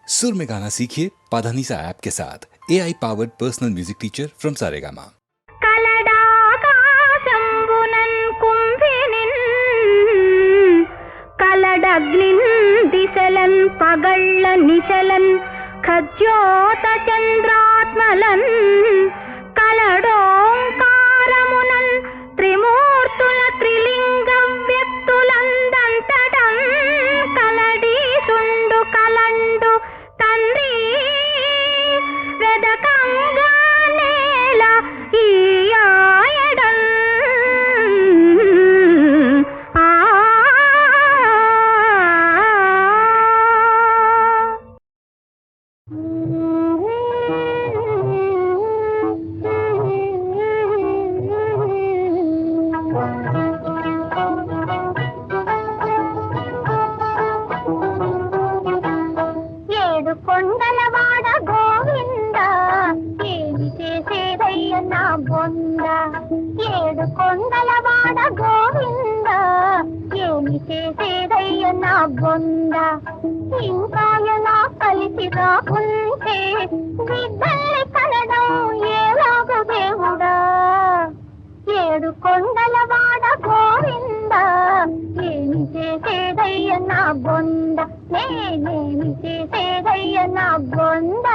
सुर में गाना सीखिए पाधानीसा ऐप के साथ। AI powered personal music teacher from Saregama. दिशलन पगళ్ళ निशलन खज्योत चंद्रात्मलन कलडोंकारमुनन त्रिमूर्तुल त्रिलिंग व्यक्तुలందంతటం కలడి సుండు కలండు తండ్రి వెదకంగా నేల ఈ ఆయడం కొండలవాడ గోవింద ఏమి చేసేదయ్య నా బొంద ఏడు కొండలవాడ గోవింద ఏమి చేసేదయ్య నా బొంద ఇంకా ఎలా కలిసి రాకుంటే బిడ్డల్ని కనడం ఏలాగు దేవుడా ఏడు కొండలవాడ గోవింద ఏమి చేసేదయ్య నా బొంద నేనేమి చేసేదయ్య నా బొంద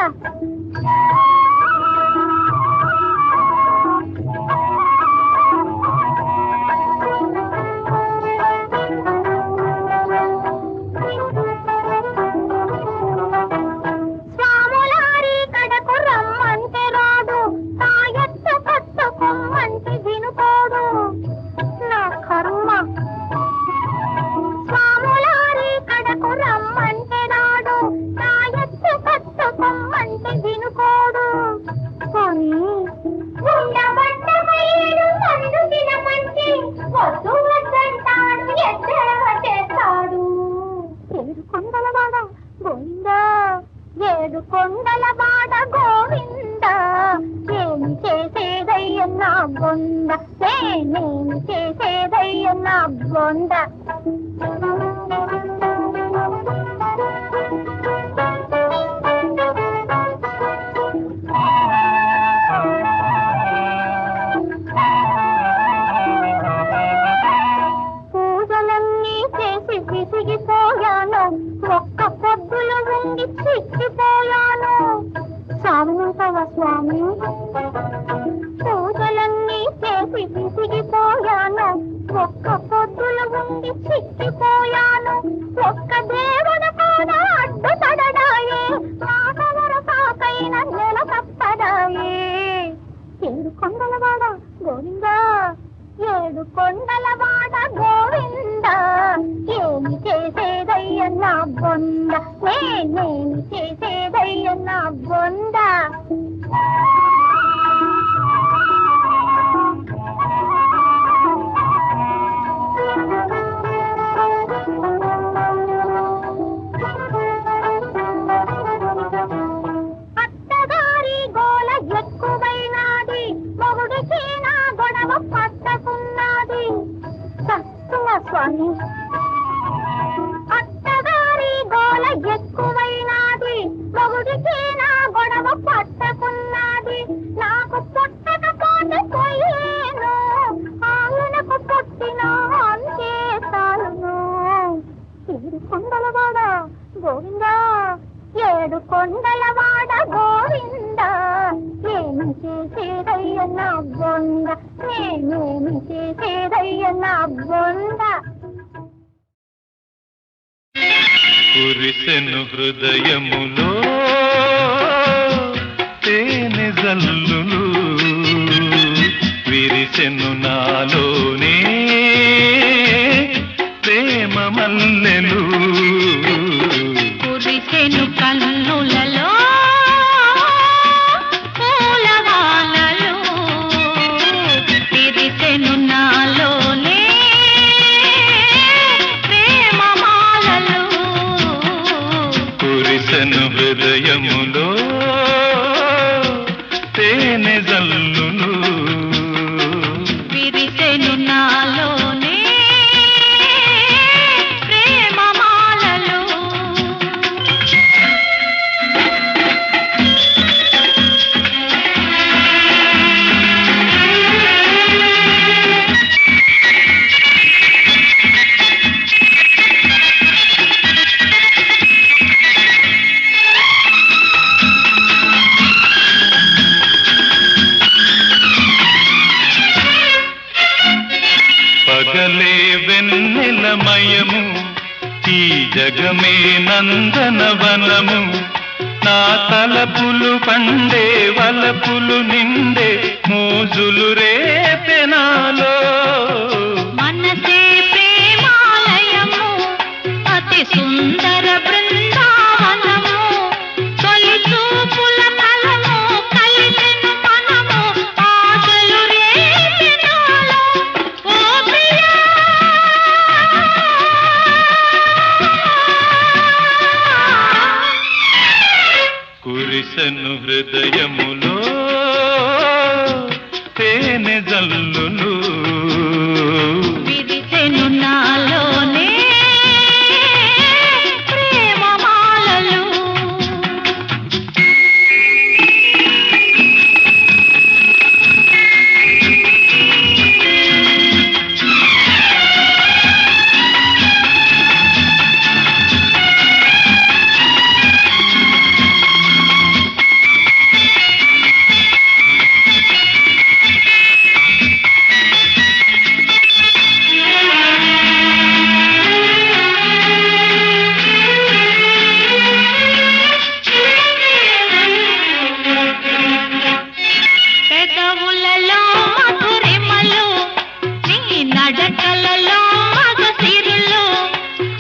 స్వాములారి కడకు రమ్మంటే రాడు తాయత్తు కట్టుకోమ్మంటే వినుకోడు నా కర్మ స్వాములారి కడకు రమ్మంటే రాడు తాయత్తు కట్టుకోమ్మంటే వినుకోడు కొని ఉండబట్టమయ్యడు మందు తినమంటే వద్దు వద్దంటాడు ఎద్దవ చేస్తాడు ఏడు కొండలవాడ గోవిందా ఏడు కొండలవాడ గోవింద ఏమి చేసేదయ్య నా బొంద నేనేమి చేసేదయ్య నా బొంద పూజలన్నీ చేసి విసిగిపోయాను ఒక్క పొద్దులు ఉండి చిక్కిపోయాను సాగుతావా స్వామి పూజలన్నీ చేసి విసిగిపోయాను ఒక్క పొద్దులు ఉండి చిక్కిపోయాను ఒక్క దేవుడు కూడా అడ్డుపడడాయే మాటవర సాకైన నెల తప్పడాయే ఏడు కొండలవాడ గోవిందా ఏడు కొండలవాడ గోవింద ఏమి చేసేదయ్య నా బొంద నేనేమి చేసేదయ్య నా బొంద అత్తగారి గోల ఎక్కువైనాది మొగుడికి నా గొడవ పట్టకున్నది సత్తువ స్వామి అత్తగారి గోల ఎక్కువైనాది మొగుడికి నా గొడవ పట్టకున్నది నాకు పుట్టకపోతే పోయేను ఆయనకు పుట్టిన అంతే చాలును ఏడు కొండలవాడ గోవిందా ఏడు కొండలవాడ గోవింద ఏమి చేసేదయ్య నా బొంద నేనేమి చేసేదయ్య నా బొంద కురిసెను హృదయములో తేనె జల్లులు విరిసెను నాలోనే ప్రేమ మల్లెలు కురిసెను కన్నులలో పూలవానలు విరిసెను నాలోనే ప్రేమమాలలు కురిసెను హృదయములో తేనె జల్లులు విరిసెను నాలోనే ప్రేమమాలలు జగమే నందనవనము నా తలపులు పండే వలపులు నిండే మోజులు రేపెనాలో మనసే ప్రేమాలయము అతి సుందర బృందావనము తొలి చూపుల ఫలము కలిసెను మనము ఆశలు రేపెనాలో ఓ ప్రియా కురిసెను హృదయములో తేనె జల్లులు విరిసెను నాలోనే ప్రేమమాలలు పెదవులలో మధురిమలు నీ నడకలలో మగసిరులు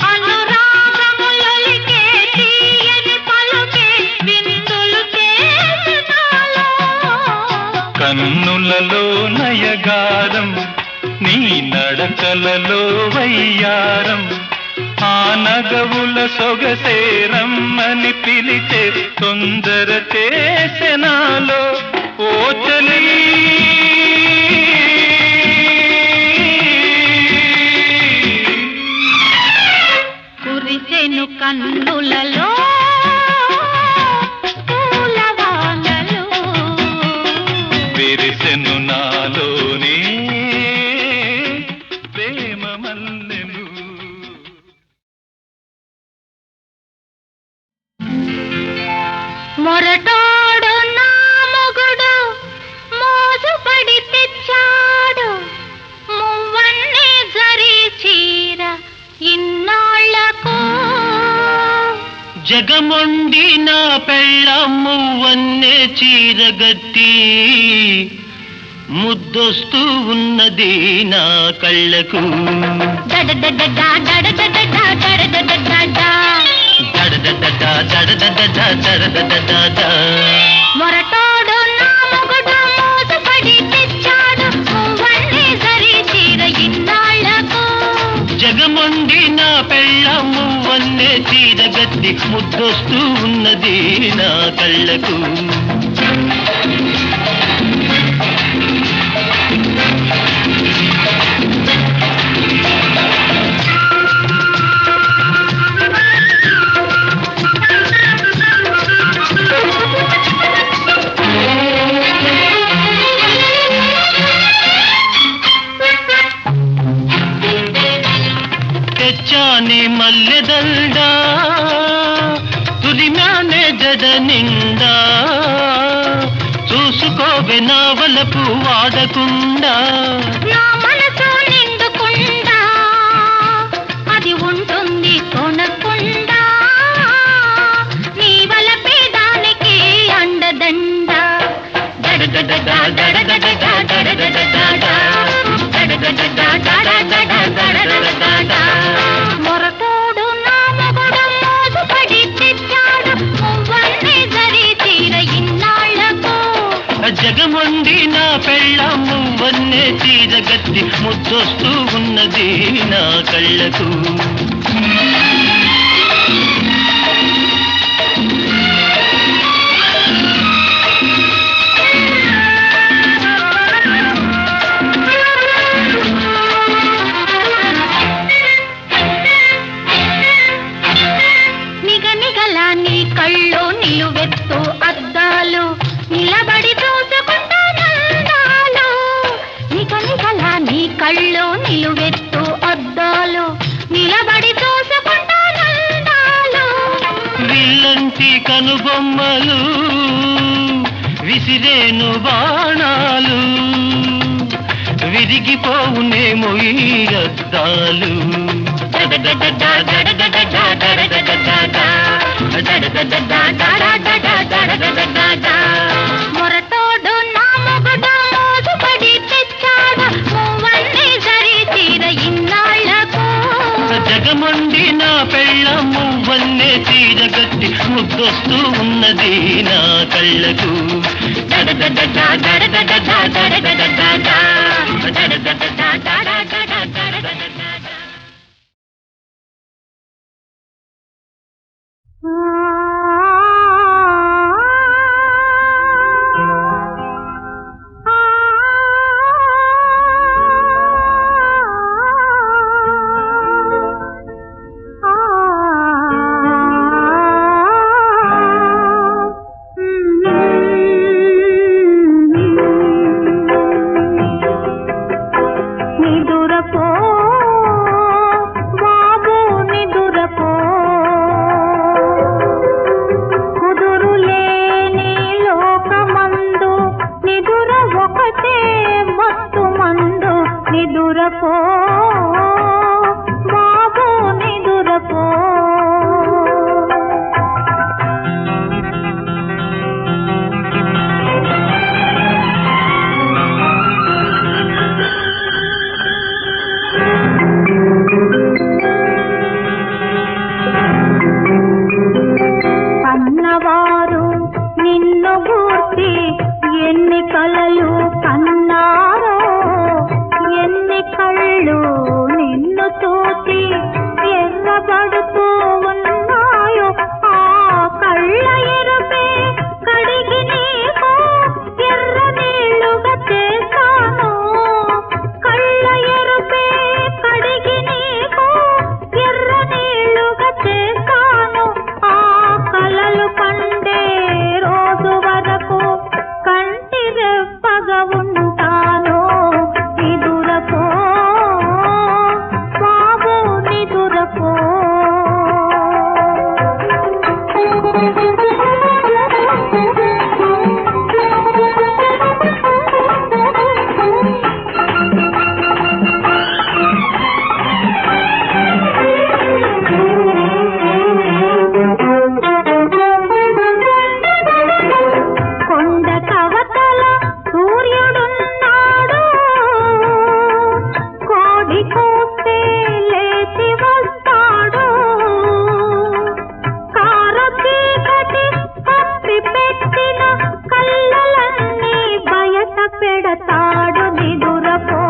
అనురాగములొలికే తీయని పలుకే విందులు చేసినాలో కన్నులలో నయగారం నీ నడకలలో వయ్యారం ఆ నగవుల సొగసే రమ్మని పిలిచే తొందర చేసెనాలో ఓ చలి కురిసెను కన్నులలో పూలవానలు విరిసెను నాలోనే ప్రేమ మల్లెలు మొరటోడు నా మొగుడు మోజుపడి తెచ్చాడు మువ్వన్నే జరి చీర ఇన్నాళ్లకు జగమొండి నా పెళ్ళమ్ము వన్నే చీరగట్టి ముద్దొస్తూ ఉన్నది నా కళ్ళకు డడడడడా డడడడడా డడడడడా దడదడదా దడదడదా దడదడదా మొరటోడు నా మొగుడు మోజుపడి తెచ్చాడు మువ్వన్నే జరి చీర ఇన్నాళ్లకు జగమొండి నా పెళ్ళమ్ము వన్నే చీరగట్టి ముద్దొస్తూ ఉన్నది నా కళ్ళకు తెచ్చానే మల్లెదండ తురిమానే జడ నిండా చూసుకోవే నా వలపు వాడకుండా నా మనసు నిండుకుండా అది ఉంటుంది కొనకుండా నీ వలపే దానికి అండదండ దడదడదా దడదడదా దడదడదా దడదడదా దడదడదా దడదడదా మొరటోడు నా మొగుడు మోజుపడి తెచ్చాడు మువ్వన్నే జరి చీర ఇన్నాళ్లకు జగమొండి నా పెళ్ళమ్ము వన్నే చీరగట్టి ముద్దొస్తూ ఉన్నది నా కళ్ళకు నిగనిగల నీ కళ్ళు నిలువెత్తు అద్దాలు నిలబడి చూసుకుంటానందాలు నిగనిగల నీ కళ్ళు నిలువెత్తు అద్దాలు నిలబడి చూసుకుంటానందాలు విల్లంటి కనుబొమ్మలు విసిరేను బాణాలు విరిగిపోవునేమో ఈ అద్దాలు మొరటోడు నా మొగుడు మోసుపడి తెచ్చాడు మూవన్నీ సరి తీర ఇన్నాళ్లకు జగమండి నా పెళ్ళము వన్నే తీరగట్టి ముద్దొస్తూ ఉన్నది నా కళ్ళకు నిదురపో బాబు నిదురపో కుదురులేని లోకమందు నిదుర ఒకటే మత్తు మందు నిదురపో బాబు నిదురపో కన్నవారు నిన్ను గూర్చి ఎన్ని కలలు కన్నారో ఎన్ని కళ్ళు నిన్ను చూచి ఎర్రబడుతూ ఉన్నాయో ఆ కళ్ళ ఎరుపే కడిగి నీకు ఎర్ర నీళ్లుగా చేశాను కళ్ళ ఎరుపే కడిగి నీకు ఎర్ర నీళ్లుగా చేశాను ఆ కలలు పండే రోజు వరకు కంటి రెప్పగా ఉంటాను నిదురపో బాబు నిదురపో కొండ కవతల సూర్యుడున్నాడు కోడి కూస్తే లేచి వస్తాడు కారు చీకటి కప్పి పెట్టిన కళ్ళలన్నీ బయట పెడతాడు నిదురపో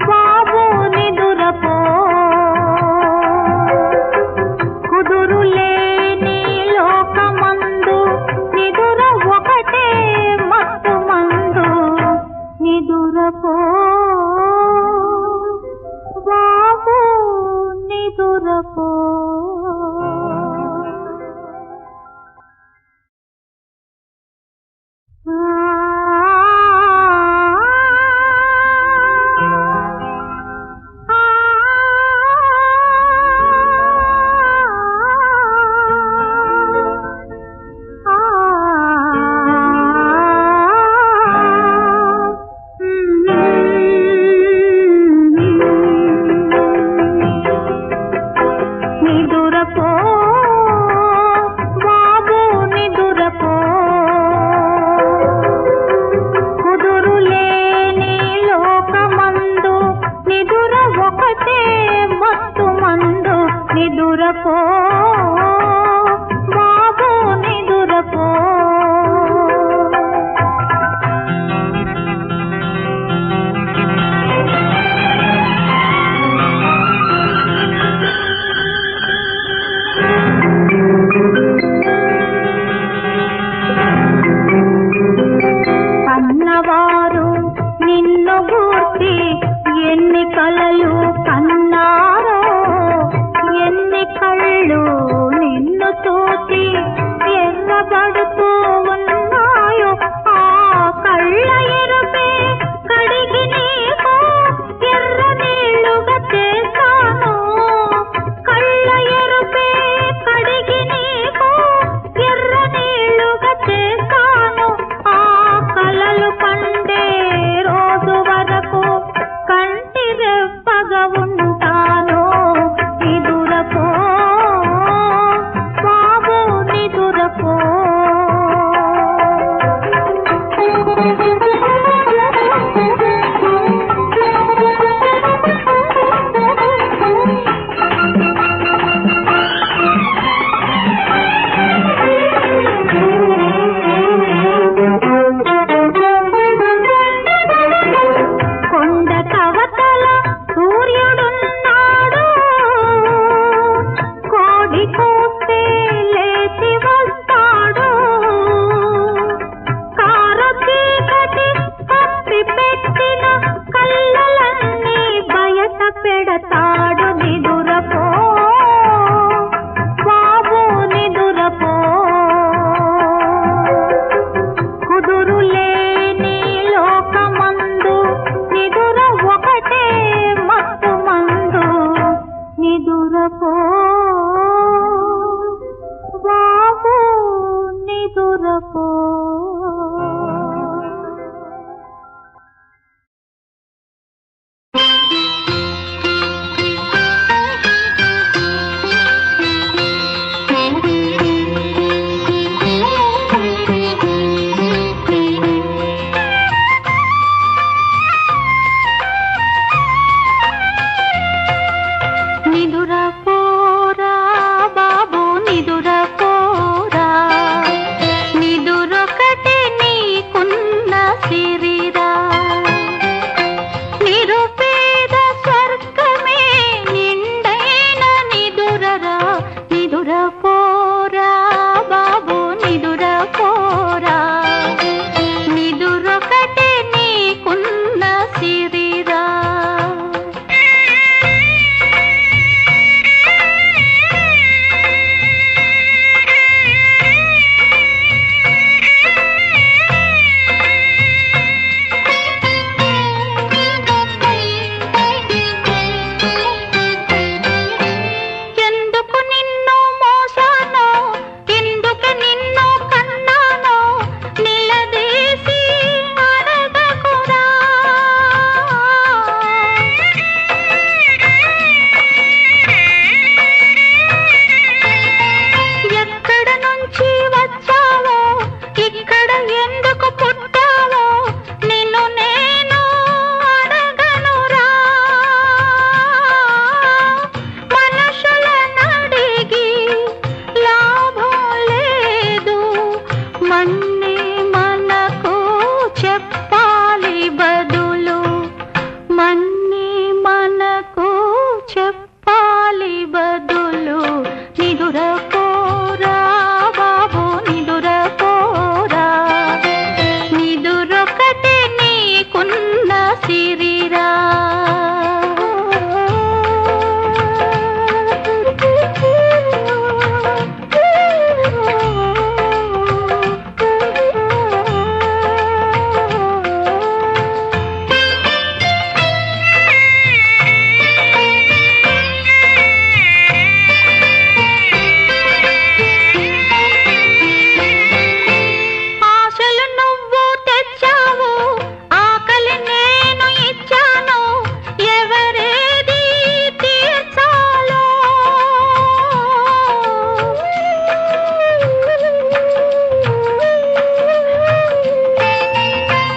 బాబు నిదురపో కుదురులేని లోకమందు నిదుర ఒకటే మత్తు మందు నిదురపో బాబు నిదురపో ఆ నిదురపో. నిదురపోరా బాబు నిదురపోరా, నిదురొకటే నీకున్న సిరిరా. నిరుపేద స్వర్గమే నిండైన నిదురరా. నిదురపోరా బాబు నిదురపోరా, నిదురొకటే నీకున్న సిరిరా. ఎందుకు నిన్ను మోసానో, ఎందుకు నిన్ను కన్నానో, నిలదీసి అడగకురా. ఎక్కడ నుంచి వచ్చావో, ఇక్కడ ఎందుకు పుట్టావో, నిన్ను నేను అడగనురా. మనుషులనడిగి లాభం లేదు, మన్నే మనకు చెప్పాలి బదులు. మన్నే మనకు చెప్పాలి బదులు. నిదురపోరా బాబు నిదురపోరా, నిదురొకటే నీకున్న సిరిరా. ఆశలు నువ్వు తెచ్చావు, ఆకలి నేను ఇచ్చాను, ఎవరేది తీర్చాలో.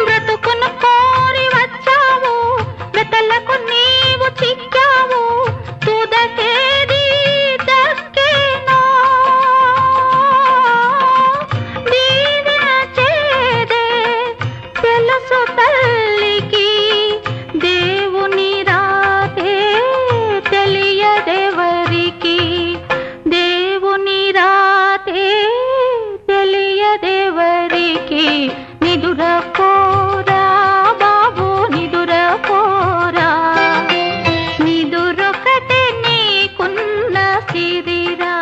బ్రతుకును కోరి వచ్చావు, బ్రతలకు నీవు చిక్కావు, తుదకేది దక్కేనో. దీవెన చేదే తెలుసు తల్లికి, దేవుని రాతే తెలియదెవరికి. దేవుని రాతే తెలియదెవరికి. నిదురపోరా బాబు నిదురపోరా, నిదురొకటే నీకున్న సిరిరా.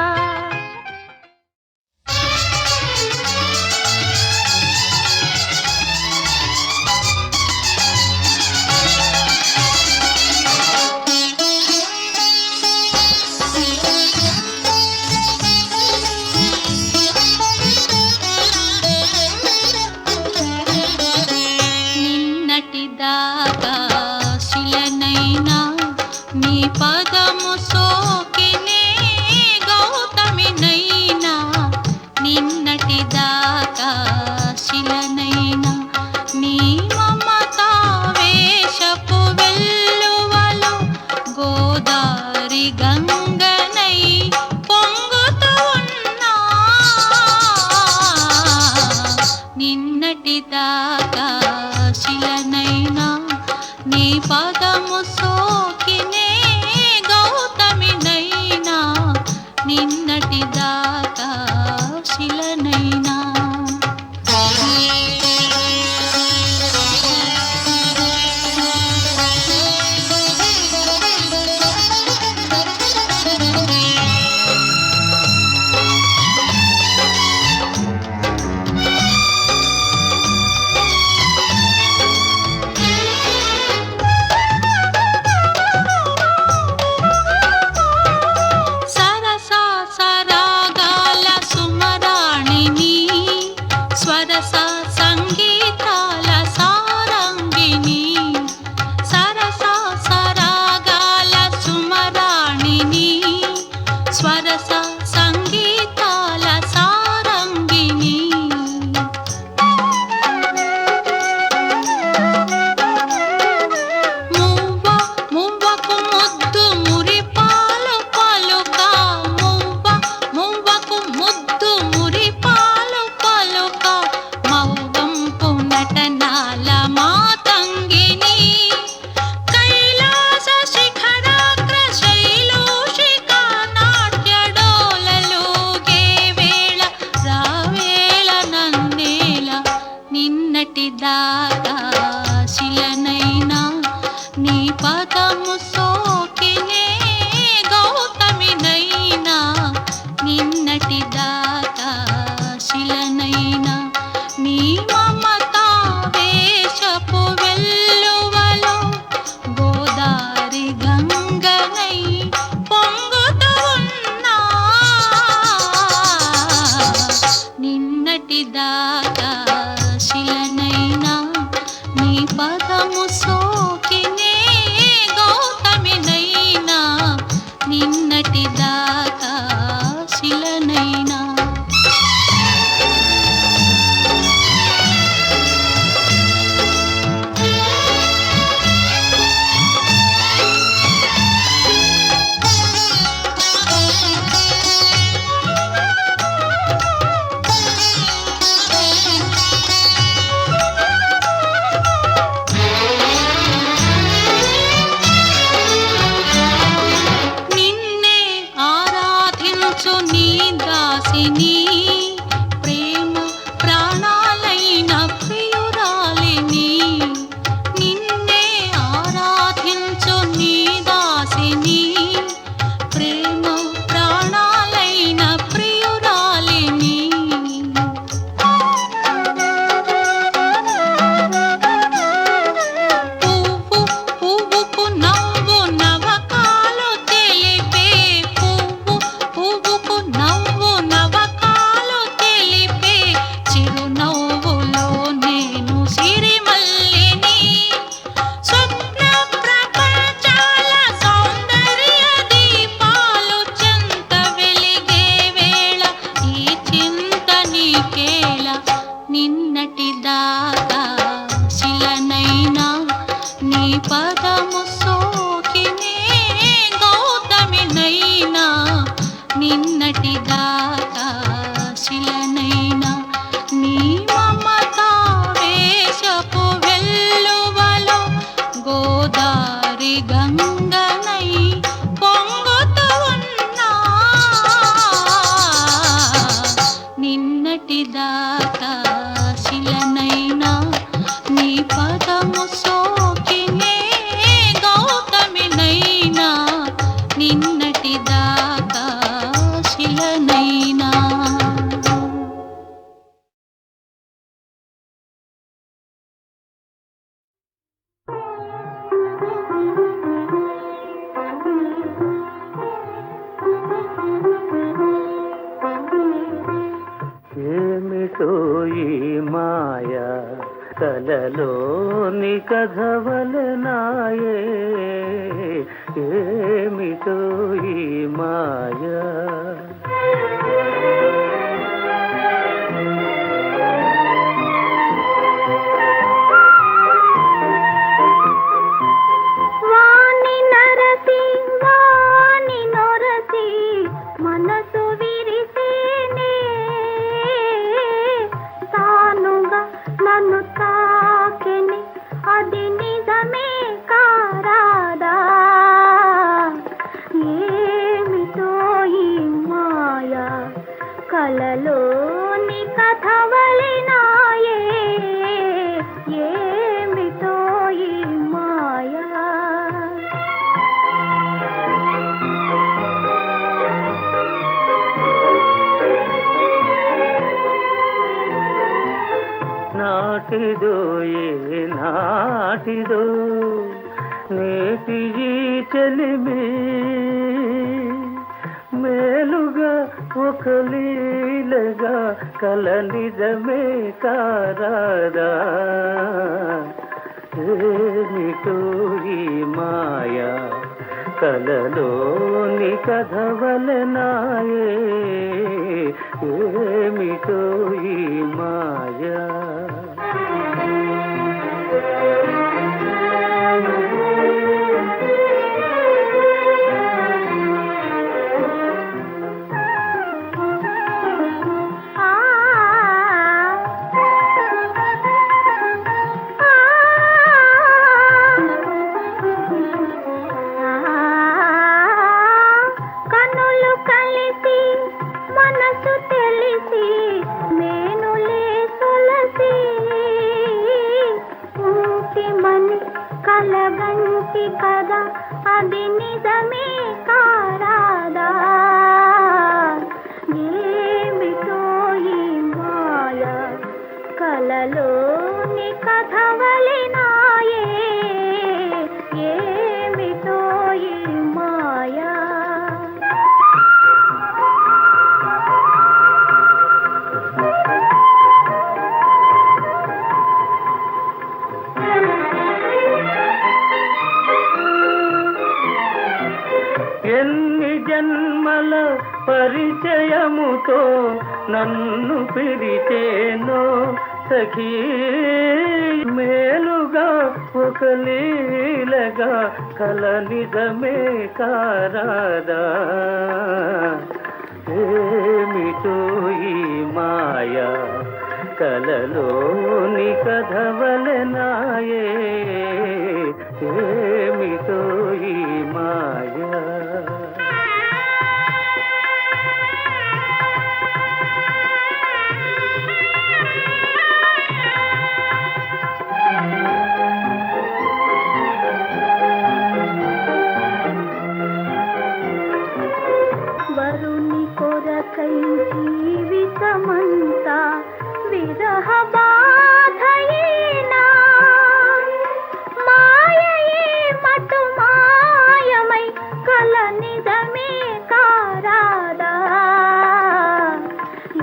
నిన్నటి దాకా శిలనైనా నీ పదము సోకినే గౌతమినైనా. నిన్నటి దాకా శిలనైనా నీ మమతా వేషపు వెల్లువలో గోదారి గంగనై పొంగుతూ ఉన్నా. నిన్నటి దాకా శిలనైనా నీ పదము సోకినే గౌతమినైనా. నిన్నటి దాకా శిలనైనా. సరసా సరాగాల సుమరాణిని దాకా శిలనైనా నీ పదము సోకినే గౌతమినైనా నిన్నటి దాకా శిలనైనా నీ దాసిని ప్రేమ ప్రాణాలైన ప్రియురాలిని నిన్నే ఆరాధించు నీ దాసిని ప్రేమ ప్రాణాలైన ప్రియురాలిని పువ్వు పువ్వుకు నవ్వు నవకాలు తెలిపే పువ్వుకు నవ్వు నవకాలు తెలిపే చిరునవ్వులో నేను సిరిమల్లిని స్వప్న ప్రపంచాల సౌందర్య దీపాలు చెంత వెలిగే వేళ ఈ చింత నీకేల నిన్నటి దాకా శిలనైనా నీ పదము సోకినే గౌతమినైనా నిన్నటి దాకా శిలనైనా నీ మమతా వేషపు వెల్లువలో గోదారి గంగనై పొంగుతూ ఉన్నా నిన్నటి దాకా శిలనైనా నీ పదము సోకినే గౌతమినైనా నిన్నటి దాకా శిలనైనా ఏమిటో ఈ మాయ కలలోని కథవలనాయే ఏమిటో ఈ మాయ వాణి నరసి వాణి నొరసి మనసు విరిసేనే తానుగా నన్ను తాకెని అది నిజమే కారాదా ఏమిటో ఈ మాయ కలలోని కథవలెనాయే ఏమిటో ఈ మాయ నాటిదో ఏ నాటిదో నేటి ఈ చెలిమి మేలుగా ఒక లీలగా కల నిజమే కారాదా ఏమిటో ఈ మాయ కలలోని కథవలనాయే ఏమిటో ఈ మాయ కన్నులు కలిసి మనసు తెలిసి మేనులే సొలసి ఉంటిమని కలగంటి కదా అది నిజమే కారాదా ఏమిటో ఈ మాయ కలలోని కథవలెనాయే ఏమిటో ఈ మాయ పేరుతో నన్ను పిలిచేనో సఖీ మేలుగా ఒక లీలగా కల నిజమే కారాదా ఏమిటో ఈ మాయా కలలోని కథవలెనాయే ఏమిటో ఈ మాయా వరుని కొరకై జీవితమంతా విరహ బాధయేనా మాయయే మటు మాయమై కల నిజమే కారాదా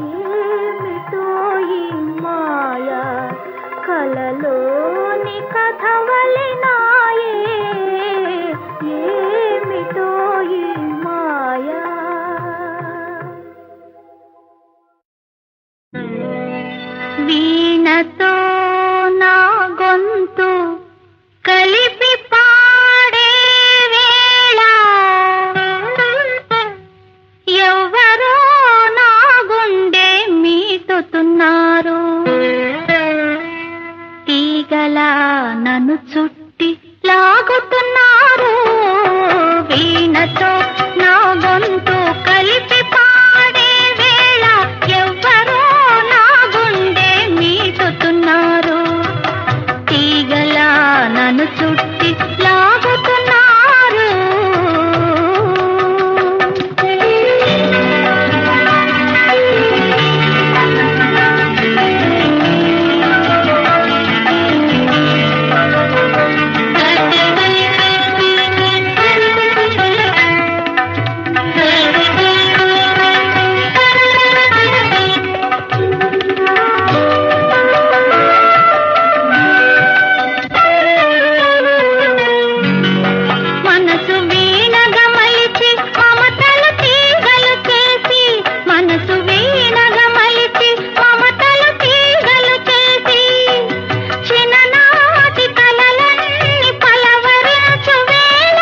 ఏమిటో ఈ మాయా కలలోని కథవలెనాయే ఏమిటో ఈ మాయా వీణతో నా గొంతు కలిపి పాడే వేళ ఎవరో నా గుండె మీటుతున్నారు తీగలా నన్ను చుట్టి లాగుతున్నారు వీణతో నా గొంతు కలిపి పాడే వేళ ఎవ్వరో నా గుండె మీటుతున్నారు తీగలా నన్ను చుట్టి లాగుతున్నారు మనసు వీణగా మలిచి మమతల తీగలు చేసి మనసు వీణగా మలిచి మమతల తీగలు చేసి చిన్ననాటి కలలన్నీ పలవరించు వేళ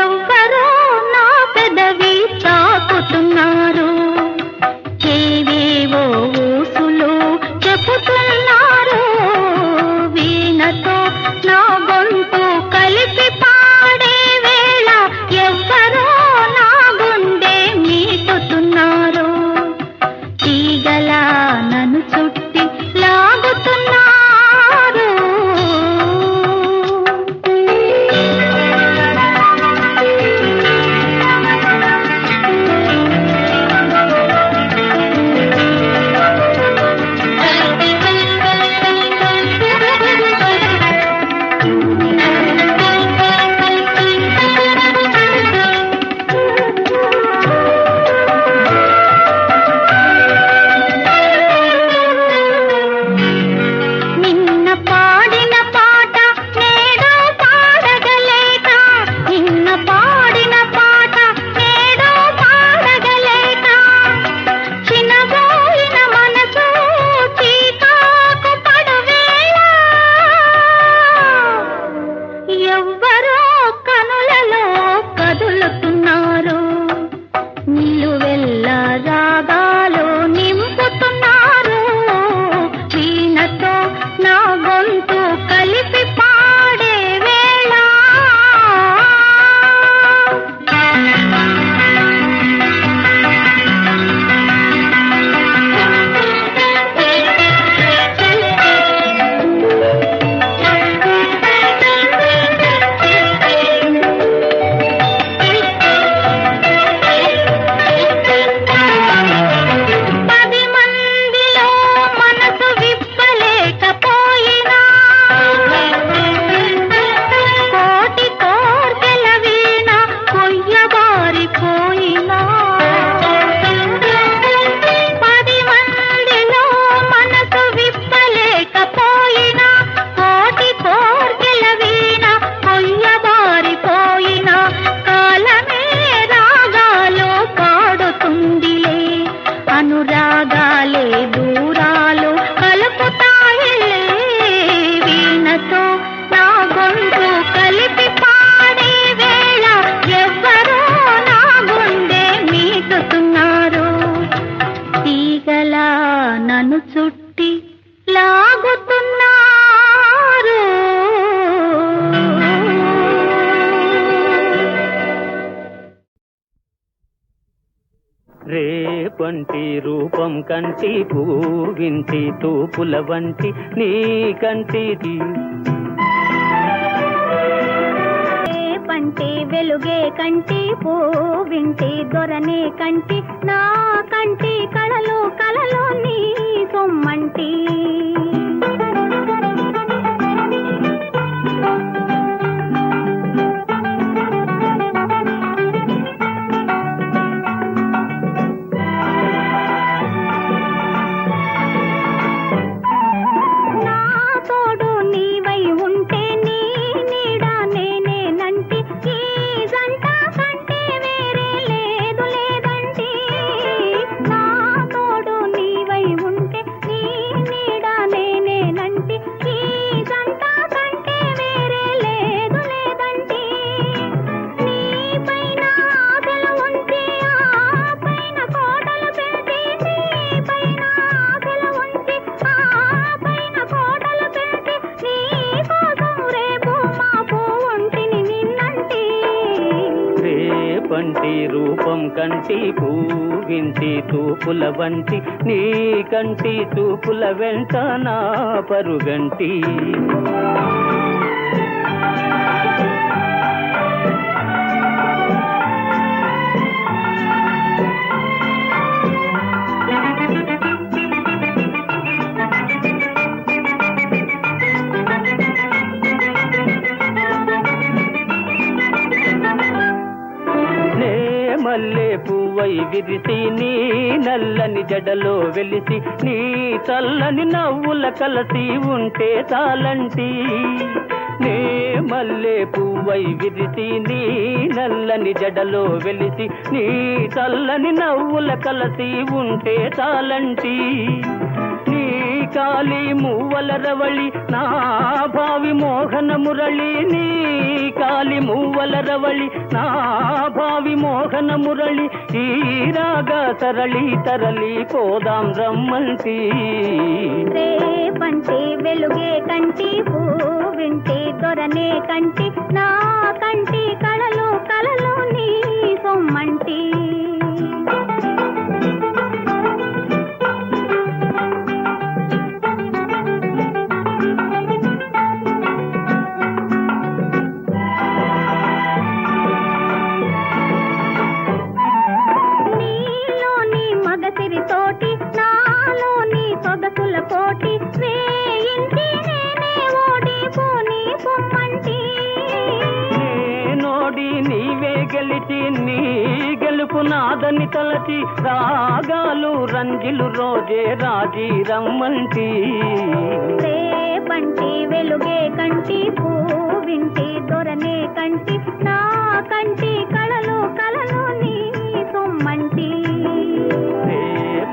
ఎవ్వరో నా పెదవి తాకుతున్నారు ఏవేవో ఊసులు చెబుతున్నారు వీణతో నా గొంతు కలిపి పాడే వేళ ఎవ్వరో నా గుండె మీటుతున్నారు తీగలా నన్ను చుట్టి లాగుతున్నారు నిన్న పాడిన పాట నేడు పాడగలేక నిన్న పాడిన పాట నేడు పాడగలేక చిన్నబోయిన మనసు చీకాకు పడువేళ ఎవ్వరో కనులలో కదులుతున్నారు నిలువెల్ల రాగాలు నింపుతున్నారు వీణతో నా గొంతు కలిపి పాడే వేళ అనురాగాలే దూరాలు కలుపుతాయిలే వీణతో నా గొంతు కలిపి పాడే వేళ ఎవ్వరో నా గుండె మీటుతున్నారు తీగలా నన్ను చుట్టి లాగుతున్నారు రేపంటి రూపం కంటి పూవింటి తూపుల వంటి నీ కంటిది పంటే వెలుగే కంటి పూవింటి దొరనే కంటి నా కంటి కళలో కళలో నీ సొమ్మంటి పంటి రూపం కంటి పూవింటి తూపుల వంటి నీ కంటి తూపుల వెంట నా పరుగంటి మల్లె పువ్వై విరిసి నీ నల్లని జడలో వెలిసి నీ చల్లని నవ్వుల కలసి ఉంటే చాలంటి నే మల్లె పువ్వై విరిసి నీ నల్లని జడలో వెలిసి నీ చల్లని నవ్వుల కలసి ఉంటే చాలంటి నీ కాలి మువ్వల రవళి నా భావి మోహన మురళి నీ కాలి మువ్వల రవళి నా భావి మోహన మురళి ఈ రాగా తరళి తరలి పోదాం రమ్మంటి రేపంటే వెలుగే కంటి పూవింటి దొరనే కంటి నా కంటి కళలో కళలో నీ సొమ్మంటి తోటి నాలోని సొగసుల పోటీ వేయింటి నేనే ఓడిపోని పొమ్మంటి నేనోడి నీవే గెలిచి నీ గెలుపు నాదని తలచి రాగాలు రంజిలు రోజే రాజీ రమ్మంటి రేపంటి వెలుగే కంటి పూవింటి దొరనే కంటి నా కంటి కళలో కళలో నీ సొమ్మంటి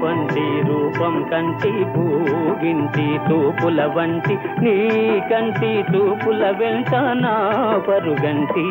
పంటి రూపం కంటి పూగింటి తూపుల వంటి నీ కంటి తూపుల వెంట నా పరుగంటి